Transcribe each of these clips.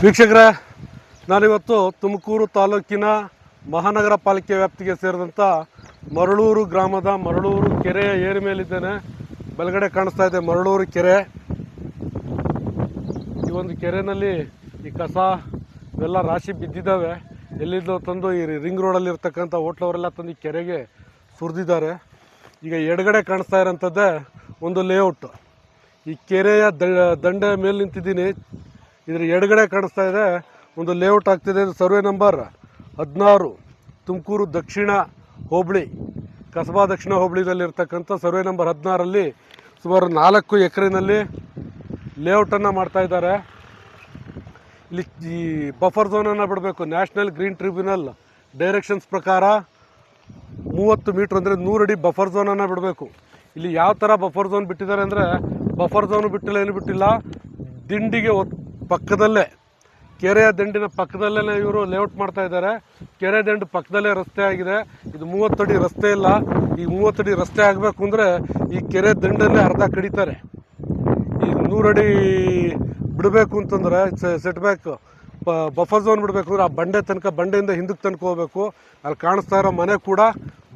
ವೀಕ್ಷಕರೇ, ನಾನಿವತ್ತು ತುಮಕೂರು ತಾಲೂಕಿನ ಮಹಾನಗರ ಪಾಲಿಕೆ ವ್ಯಾಪ್ತಿಗೆ ಸೇರಿದಂಥ ಮರಳೂರು ಗ್ರಾಮದ ಮರಳೂರು ಕೆರೆಯ ಏರಿ ಮೇಲಿದ್ದೇನೆ. ಬಲಗಡೆ ಕಾಣಿಸ್ತಾ ಇದೆ ಮರಳೂರು ಕೆರೆ. ಈ ಒಂದು ಕೆರೆಯಲ್ಲಿ ಈ ಕಸ ಇವೆಲ್ಲ ರಾಶಿ ಬಿದ್ದಿದ್ದಾವೆ. ಎಲ್ಲಿಂದ ತಂದು ಈ ರಿಂಗ್ ರೋಡಲ್ಲಿ ಇರ್ತಕ್ಕಂಥ ಹೋಟ್ಲವರೆಲ್ಲ ತಂದು ಈ ಕೆರೆಗೆ ಸುರಿದಿದ್ದಾರೆ. ಈಗ ಎಡಗಡೆ ಕಾಣಿಸ್ತಾ ಇರೋಂಥದ್ದೇ ಒಂದು ಲೇಔಟ್. ಈ ಕೆರೆಯ ದಂಡೆ ಮೇಲೆ ನಿಂತಿದ್ದೀನಿ. ಇದರ ಎಡಗಡೆ ಕಾಣಿಸ್ತಾ ಇದೆ ಒಂದು ಲೇಔಟ್ ಆಗ್ತಿದೆ. ಇದು ಸರ್ವೆ ನಂಬರ್ 16, ತುಮಕೂರು ದಕ್ಷಿಣ ಹೋಬಳಿ, ಕಸಬಾ ದಕ್ಷಿಣ ಹೋಬಳಿದಲ್ಲಿ ಇರ್ತಕ್ಕಂಥ ಸರ್ವೆ ನಂಬರ್ 16ರಲ್ಲಿ ಸುಮಾರು 4 ಎಕರೆನಲ್ಲಿ ಲೇಔಟನ್ನು ಮಾಡ್ತಾ ಇದ್ದಾರೆ. ಇಲ್ಲಿ ಈ ಬಫರ್ ಝೋನನ್ನು ಬಿಡಬೇಕು. ನ್ಯಾಷನಲ್ ಗ್ರೀನ್ ಟ್ರಿಬ್ಯುನಲ್ ಡೈರೆಕ್ಷನ್ಸ್ ಪ್ರಕಾರ 30 ಮೀಟ್ರ್ ಅಂದರೆ 100 ಅಡಿ ಬಫರ್ ಝೋನನ್ನು ಬಿಡಬೇಕು. ಇಲ್ಲಿ ಯಾವ ಥರ ಬಫರ್ ಝೋನ್ ಬಿಟ್ಟಿದ್ದಾರೆ ಅಂದರೆ, ಬಫರ್ ಝೋನು ಬಿಟ್ಟಿಲ್ಲ, ಏನು ಬಿಟ್ಟಿಲ್ಲ, ದಿಂಡಿಗೆ ಪಕ್ಕದಲ್ಲೇ, ಕೆರೆಯ ದಂಡಿನ ಪಕ್ಕದಲ್ಲೇ ಇವರು ಲೇಔಟ್ ಮಾಡ್ತಾ ಇದ್ದಾರೆ. ಕೆರೆ ದಂಡು ಪಕ್ಕದಲ್ಲೇ ರಸ್ತೆ ಆಗಿದೆ. ಇದು 30 ಅಡಿ ರಸ್ತೆ ಇಲ್ಲ. ಈ 30 ಅಡಿ ರಸ್ತೆ ಆಗಬೇಕು ಅಂದರೆ ಈ ಕೆರೆ ದಂಡಲ್ಲೇ ಅರ್ಧ ಕಡಿತಾರೆ. ಈ 100 ಅಡಿ ಬಿಡಬೇಕು ಅಂತಂದರೆ ಸೆಟ್ ಬ್ಯಾಕ್ ಬಫರ್ ಝೋನ್ ಬಿಡಬೇಕು ಅಂದರೆ ಆ ಬಂಡೆ ತನಕ, ಬಂಡೆಯಿಂದ ಹಿಂದಕ್ಕೆ ತನಕ ಹೋಗಬೇಕು. ಅಲ್ಲಿ ಕಾಣಿಸ್ತಾ ಇರೋ ಮನೆ ಕೂಡ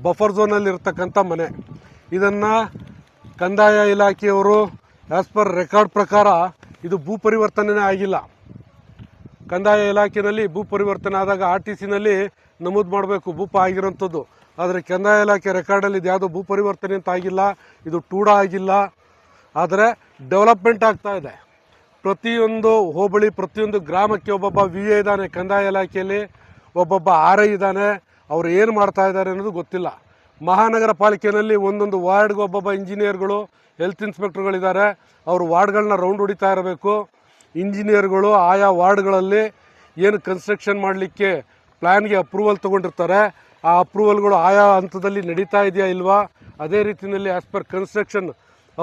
ಬಫರ್ ಝೋನಲ್ಲಿ ಇರ್ತಕ್ಕಂಥ ಮನೆ. ಇದನ್ನು ಕಂದಾಯ ಇಲಾಖೆಯವರು ಆ್ಯಸ್ ಪರ್ ರೆಕಾರ್ಡ್ ಪ್ರಕಾರ ಇದು ಭೂ ಪರಿವರ್ತನೆ ಆಗಿಲ್ಲ. ಕಂದಾಯ ಇಲಾಖೆಯಲ್ಲಿ ಭೂ ಪರಿವರ್ತನೆ ಆದಾಗ RTCನಲ್ಲಿ ನಮೂದು ಮಾಡಬೇಕು ಭೂಪ ಆಗಿರೋಂಥದ್ದು. ಆದರೆ ಕಂದಾಯ ಇಲಾಖೆ ರೆಕಾರ್ಡಲ್ಲಿ ಇದು ಯಾವುದೋ ಭೂ ಪರಿವರ್ತನೆ ಅಂತ ಆಗಿಲ್ಲ. ಇದು ಟೂಡ ಆಗಿಲ್ಲ. ಆದರೆ ಡೆವಲಪ್ಮೆಂಟ್ ಆಗ್ತಾ ಇದೆ. ಪ್ರತಿಯೊಂದು ಹೋಬಳಿ, ಪ್ರತಿಯೊಂದು ಗ್ರಾಮಕ್ಕೆ ಒಬ್ಬೊಬ್ಬ VA ಇದ್ದಾನೆ ಕಂದಾಯ ಇಲಾಖೆಯಲ್ಲಿ, ಒಬ್ಬೊಬ್ಬ RI ಇದ್ದಾನೆ. ಅವರು ಏನು ಮಾಡ್ತಾ ಇದ್ದಾರೆ ಅನ್ನೋದು ಗೊತ್ತಿಲ್ಲ. ಮಹಾನಗರ ಪಾಲಿಕೆಯಲ್ಲಿ ಒಂದೊಂದು ವಾರ್ಡ್ಗೆ ಒಬ್ಬೊಬ್ಬ ಇಂಜಿನಿಯರ್ಗಳು, ಹೆಲ್ತ್ ಇನ್ಸ್ಪೆಕ್ಟರ್ಗಳಿದ್ದಾರೆ. ಅವರು ವಾರ್ಡ್ಗಳನ್ನ ರೌಂಡ್ ಹೊಡಿತಾ ಇರಬೇಕು. ಇಂಜಿನಿಯರ್ಗಳು ಆಯಾ ವಾರ್ಡ್ಗಳಲ್ಲಿ ಏನು ಕನ್ಸ್ಟ್ರಕ್ಷನ್ ಮಾಡಲಿಕ್ಕೆ ಪ್ಲ್ಯಾನ್ಗೆ ಅಪ್ರೂವಲ್ ತೊಗೊಂಡಿರ್ತಾರೆ, ಆ ಅಪ್ರೂವಲ್ಗಳು ಆಯಾ ಹಂತದಲ್ಲಿ ನಡೀತಾ ಇದೆಯಾ ಇಲ್ವಾ, ಅದೇ ರೀತಿಯಲ್ಲಿ as per construction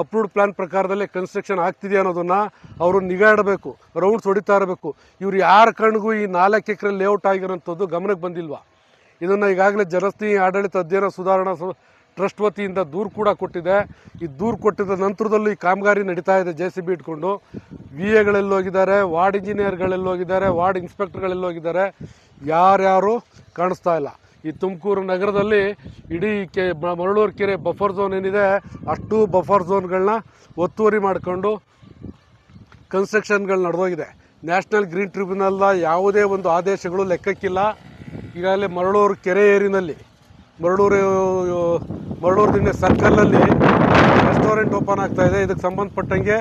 approved plan ಪ್ರಕಾರದಲ್ಲೇ ಕನ್ಸ್ಟ್ರಕ್ಷನ್ ಆಗ್ತಿದೆಯಾ ಅನ್ನೋದನ್ನು ಅವರು ನಿಗಾ ಇಡಬೇಕು, ರೌಂಡ್ಸ್ ಹೊಡಿತಾ ಇರಬೇಕು. ಇವರು ಯಾರ ಕಣ್ಗೂ ಈ 4 ಎಕರೆ ಲೇಔಟ್ ಆಗಿರೋಂಥದ್ದು ಗಮನಕ್ಕೆ ಬಂದಿಲ್ವಾ? ಇದನ್ನು ಈಗಾಗಲೇ ಜನಸ್ನೇಹಿ ಆಡಳಿತ ಅಧ್ಯಯನ ಸುಧಾರಣಾ ಟ್ರಸ್ಟ್ ವತಿಯಿಂದ ದೂರು ಕೂಡ ಕೊಟ್ಟಿದೆ. ಈ ದೂರು ಕೊಟ್ಟಿದ್ದ ನಂತರದಲ್ಲೂ ಈ ಕಾಮಗಾರಿ ನಡೀತಾ ಇದೆ. JCB ಇಟ್ಕೊಂಡು VAಗಳೆಲ್ಲಿ ಹೋಗಿದ್ದಾರೆ, ವಾರ್ಡ್ ಇಂಜಿನಿಯರ್ಗಳೆಲ್ಲಿ ಹೋಗಿದ್ದಾರೆ, ವಾರ್ಡ್ ಇನ್ಸ್ಪೆಕ್ಟರ್ಗಳೆಲ್ಲಿ ಹೋಗಿದ್ದಾರೆ, ಯಾರ್ಯಾರು ಕಾಣಿಸ್ತಾ ಇಲ್ಲ. ಈ ತುಮಕೂರು ನಗರದಲ್ಲಿ ಇಡೀ ಮರಳೂರು ಕೆರೆ ಬಫರ್ ಝೋನ್ ಏನಿದೆ, ಅಷ್ಟು ಬಫರ್ ಝೋನ್ಗಳನ್ನ ಒತ್ತುವರಿ ಮಾಡಿಕೊಂಡು ಕನ್ಸ್ಟ್ರಕ್ಷನ್ಗಳು ನಡೆದೋಗಿದೆ. ನ್ಯಾಷನಲ್ ಗ್ರೀನ್ ಟ್ರಿಬ್ಯುನಲ್ನ ಯಾವುದೇ ಒಂದು ಆದೇಶಗಳು ಲೆಕ್ಕಕ್ಕಿಲ್ಲ. ಈಗಾಗಲೇ ಮರಳೂರು ಕೆರೆ ಏರಿನಲ್ಲಿ ಮರಳೂರು ದಿಣ್ಣೆ ಸರ್ಕಲಲ್ಲಿ ರೆಸ್ಟೋರೆಂಟ್ ಓಪನ್ ಆಗ್ತಾ ಇದೆ. ಇದಕ್ಕೆ ಸಂಬಂಧಪಟ್ಟಂಗೆ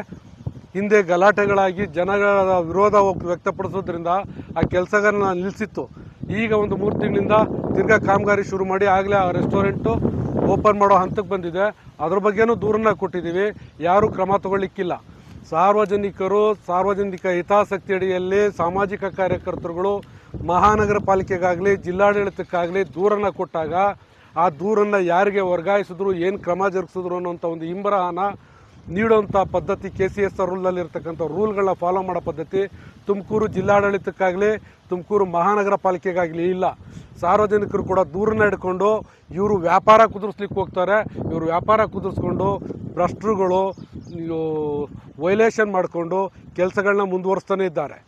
ಹಿಂದೆ ಗಲಾಟೆಗಳಾಗಿ ಜನಗಳ ವಿರೋಧ ವ್ಯಕ್ತಪಡಿಸೋದ್ರಿಂದ ಆ ಕೆಲಸಗಳನ್ನ ನಿಲ್ಲಿಸಿತ್ತು. ಈಗ ಒಂದು 3 ತಿಂಗಳಿಂದ ತಿರ್ಗಾ ಕಾಮಗಾರಿ ಶುರು ಮಾಡಿ ಆಗಲೇ ಆ ರೆಸ್ಟೋರೆಂಟು ಓಪನ್ ಮಾಡೋ ಹಂತಕ್ಕೆ ಬಂದಿದೆ. ಅದ್ರ ಬಗ್ಗೆನೂ ದೂರನ್ನ ಕೊಟ್ಟಿದ್ದೀವಿ. ಯಾರೂ ಕ್ರಮ ತಗೊಳ್ಳಿಕ್ಕಿಲ್ಲ. ಸಾರ್ವಜನಿಕ ಹಿತಾಸಕ್ತಿ ಅಡಿಯಲ್ಲಿ ಸಾಮಾಜಿಕ ಕಾರ್ಯಕರ್ತರುಗಳು ಮಹಾನಗರ ಪಾಲಿಕೆಗಾಗಲಿ ಜಿಲ್ಲಾಡಳಿತಕ್ಕಾಗಲಿ ದೂರನ್ನು ಕೊಟ್ಟಾಗ ಆ ದೂರನ್ನು ಯಾರಿಗೆ ವರ್ಗಾಯಿಸಿದ್ರು, ಏನು ಕ್ರಮ ಜರುಗಿಸಿದ್ರು ಅನ್ನೋಂಥ ಒಂದು ಇಂಬರಹನ ನೀಡುವಂಥ ಪದ್ಧತಿ KCSR ರೂಲ್ನಲ್ಲಿರ್ತಕ್ಕಂಥ ರೂಲ್ಗಳನ್ನ ಫಾಲೋ ಮಾಡೋ ಪದ್ಧತಿ ತುಮಕೂರು ಜಿಲ್ಲಾಡಳಿತಕ್ಕಾಗಲಿ ತುಮಕೂರು ಮಹಾನಗರ ಪಾಲಿಕೆಗಾಗಲಿ ಇಲ್ಲ. ಸಾರ್ವಜನಿಕರು ಕೂಡ ದೂರನ್ನ ಹಿಡ್ಕೊಂಡು ಇವರು ವ್ಯಾಪಾರ ಕುದುರಿಸ್ಲಿಕ್ಕೆ ಹೋಗ್ತಾರೆ. ಇವರು ವ್ಯಾಪಾರ ಕುದುರಿಸ್ಕೊಂಡು ಭ್ರಷ್ಟರುಗಳು ವೈಲೇಷನ್ ಮಾಡಿಕೊಂಡು ಕೆಲಸಗಳನ್ನ ಮುಂದುವರಿಸ್ತಾನೆ ಇದ್ದಾರೆ.